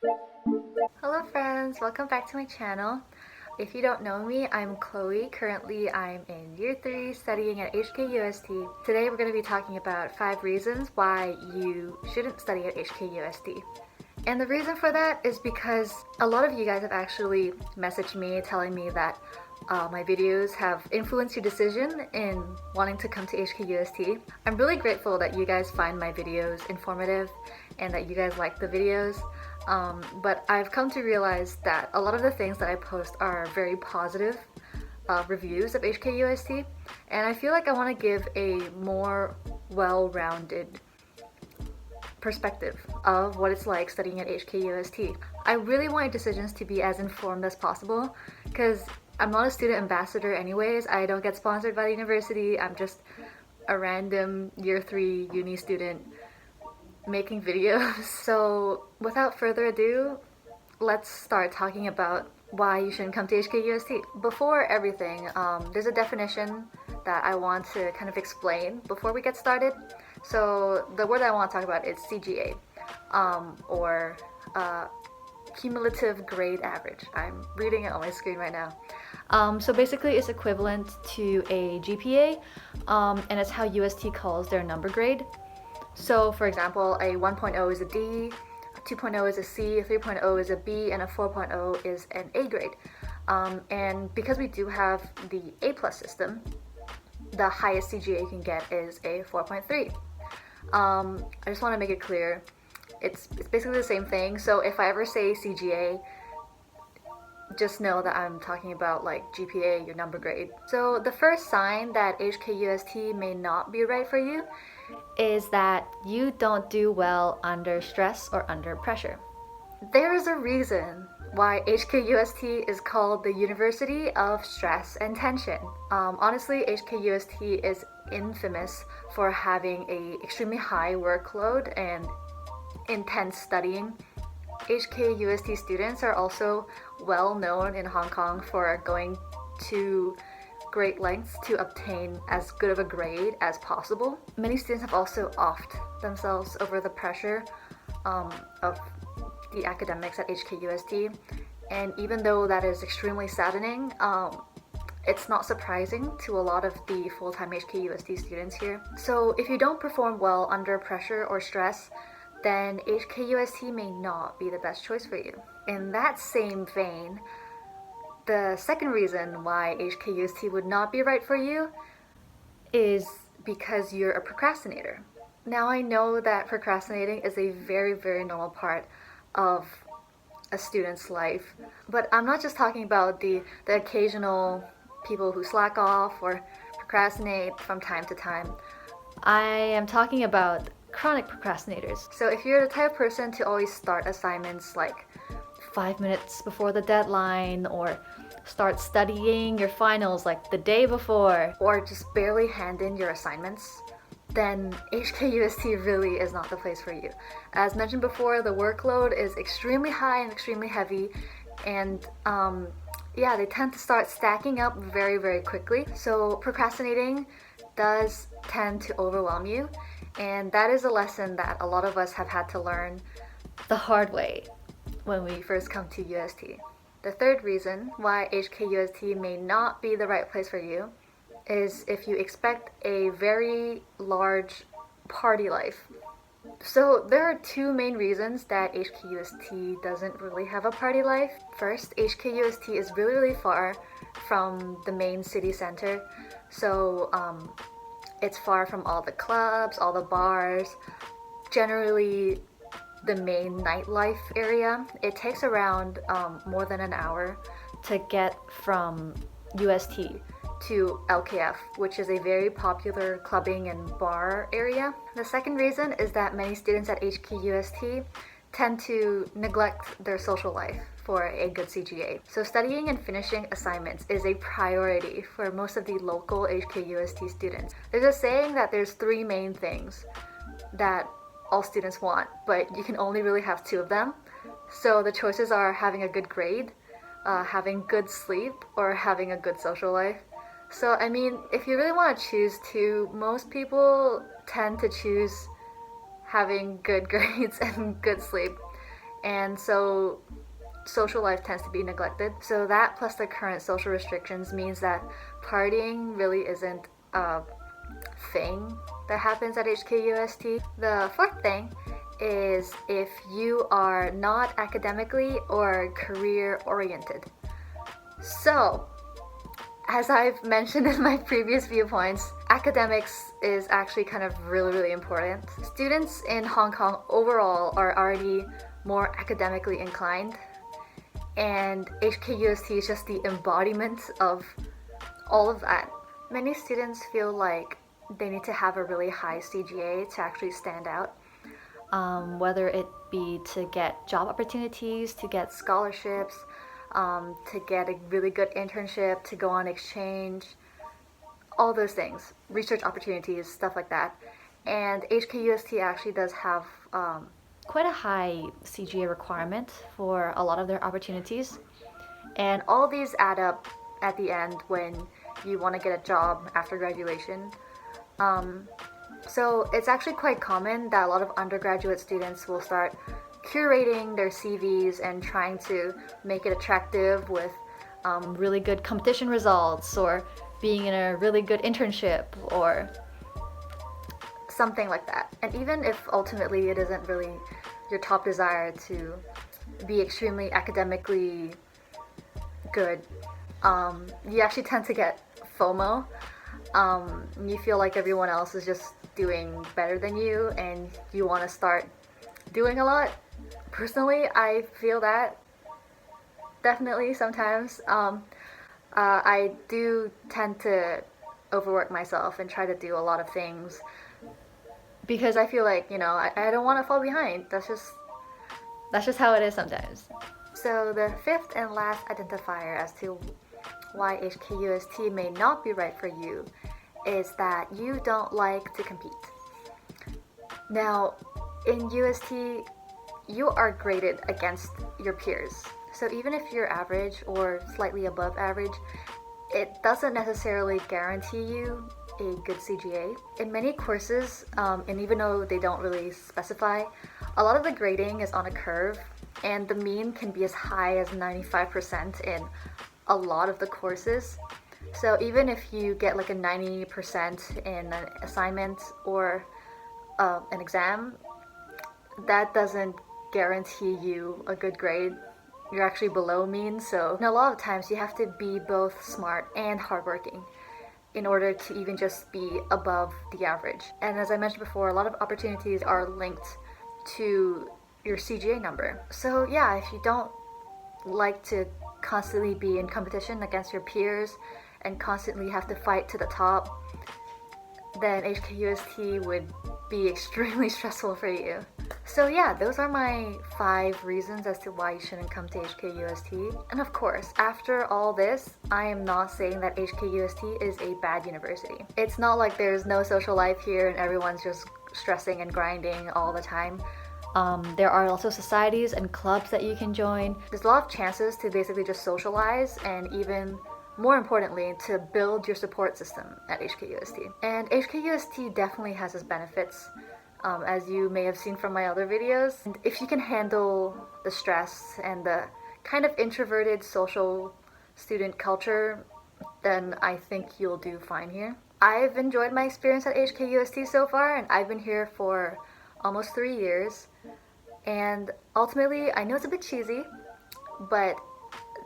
Hello friends, welcome back to my channel. If you don't know me, I'm Chloe. Currently, I'm in year 3 studying at HKUST. Today we're going to be talking about 5 reasons why you shouldn't study at HKUST. And the reason for that is because a lot of you guys have actually messaged me telling me that my videos have influenced your decision in wanting to come to HKUST. I'm really grateful that you guys find my videos informative and that you guys like the videos. But I've come to realize that a lot of the things that I post are very positive reviews of HKUST, and I feel like I want to give a more well-rounded perspective of what it's like studying at HKUST. I really want your decisions to be as informed as possible because I'm not a student ambassador anyways. I don't get sponsored by the university. I'm just a random year 3 uni student making videos. So without further ado, let's start talking about why you shouldn't come to HKUST. Before everything, there's a definition that I want to kind of explain before we get started. So the word I want to talk about is CGA, or cumulative grade average. I'm reading it on my screen right now. So basically it's equivalent to a GPA, and it's how UST calls their number grade. So for example, a 1.0 is a D, a 2.0 is a C, a 3.0 is a B, and a 4.0 is an A grade. And because we do have the A plus system, the highest CGA you can get is a 4.3. I just want to make it clear, it's basically the same thing. So if I ever say CGA, just know that I'm talking about like GPA, your number grade. So the first sign that HKUST may not be right for you is that you don't do well under stress or under pressure. There is a reason why HKUST is called the University of Stress and Tension. Honestly, HKUST is infamous for having a extremely high workload and intense studying. HKUST students are also well known in Hong Kong for going to great lengths to obtain as good of a grade as possible. Many students have also offed themselves over the pressure of the academics at HKUST, and even though that is extremely saddening, it's not surprising to a lot of the full-time HKUST students here. So if you don't perform well under pressure or stress, then HKUST may not be the best choice for you. In that same vein, the second reason why HKUST would not be right for you is because you're a procrastinator. Now I know that procrastinating is a very, very normal part of a student's life, but I'm not just talking about the occasional people who slack off or procrastinate from time to time. I am talking about chronic procrastinators. So if you're the type of person to always start assignments like 5 minutes before the deadline, or start studying your finals like the day before, or just barely hand in your assignments, then HKUST really is not the place for you. As mentioned before, the workload is extremely high and extremely heavy, and yeah, they tend to start stacking up very, very quickly. So procrastinating does tend to overwhelm you, and that is a lesson that a lot of us have had to learn the hard way when we first come to UST. The third reason why HKUST may not be the right place for you is if you expect a very large party life. So there are 2 main reasons that HKUST doesn't really have a party life. First, HKUST is really, really far from the main city center. So it's far from all the clubs, all the bars, generally the main nightlife area. It takes around more than an hour to get from UST to LKF, which is a very popular clubbing and bar area. The second reason is that many students at HKUST tend to neglect their social life for a good CGA. So studying and finishing assignments is a priority for most of the local HKUST students. There's a saying that there's 3 main things that all students want, but you can only really have 2 of them. So the choices are having a good grade, having good sleep, or having a good social life. So I mean, if you really want to choose 2, most people tend to choose having good grades and good sleep. and so social life tends to be neglected. So that plus the current social restrictions means that partying really isn't a thing that happens at HKUST. The fourth thing is if you are not academically or career oriented. So, as I've mentioned in my previous viewpoints, academics is actually kind of really important. Students in Hong Kong overall are already more academically inclined, and HKUST is just the embodiment of all of that. Many students feel like they need to have a really high CGA to actually stand out, whether it be to get job opportunities, to get scholarships, to get a really good internship, to go on exchange, all those things, research opportunities, stuff like that. And HKUST actually does have quite a high CGA requirement for a lot of their opportunities. And all these add up at the end when you want to get a job after graduation. So it's actually quite common that a lot of undergraduate students will start curating their CVs and trying to make it attractive with really good competition results or being in a really good internship or something like that. And even if ultimately it isn't really your top desire to be extremely academically good, you actually tend to get FOMO. You feel like everyone else is just doing better than you and you want to start doing a lot. Personally, I feel that definitely sometimes. I do tend to overwork myself and try to do a lot of things because I feel like, I don't want to fall behind. That's just how it is sometimes. So the fifth and last identifier as to why HKUST may not be right for you is that you don't like to compete. Now, in UST, you are graded against your peers. So even if you're average or slightly above average, it doesn't necessarily guarantee you a good CGA. In many courses, and even though they don't really specify, a lot of the grading is on a curve, and the mean can be as high as 95% in a lot of the courses. So even if you get like a 90% in an assignment or an exam, that doesn't guarantee you a good grade. You're actually below mean, so a lot of times you have to be both smart and hardworking in order to even just be above the average. And as I mentioned before, a lot of opportunities are linked to your CGA number. So yeah, if you don't like to constantly be in competition against your peers and constantly have to fight to the top, then HKUST would be extremely stressful for you. So yeah, those are my 5 reasons as to why you shouldn't come to HKUST. And of course, after all this, I am not saying that HKUST is a bad university. It's not like there's no social life here and everyone's just stressing and grinding all the time. There are also societies and clubs that you can join. There's a lot of chances to basically just socialize and even more importantly, to build your support system at HKUST. And HKUST definitely has its benefits, as you may have seen from my other videos. And if you can handle the stress and the kind of introverted social student culture, then I think you'll do fine here. I've enjoyed my experience at HKUST so far, and I've been here for almost 3 years. And ultimately, I know it's a bit cheesy, but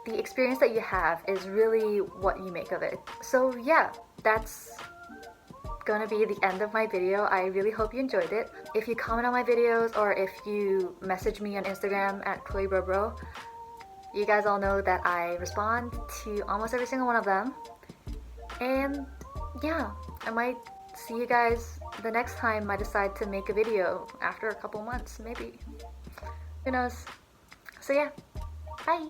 the experience that you have is really what you make of it. So yeah, that's gonna be the end of my video. I really hope you enjoyed it. If you comment on my videos or if you message me on Instagram at ChloeBroBro, you guys all know that I respond to almost every single one of them. And yeah, I might see you guys the next time I decide to make a video after a couple months, maybe. Who knows? So yeah, bye!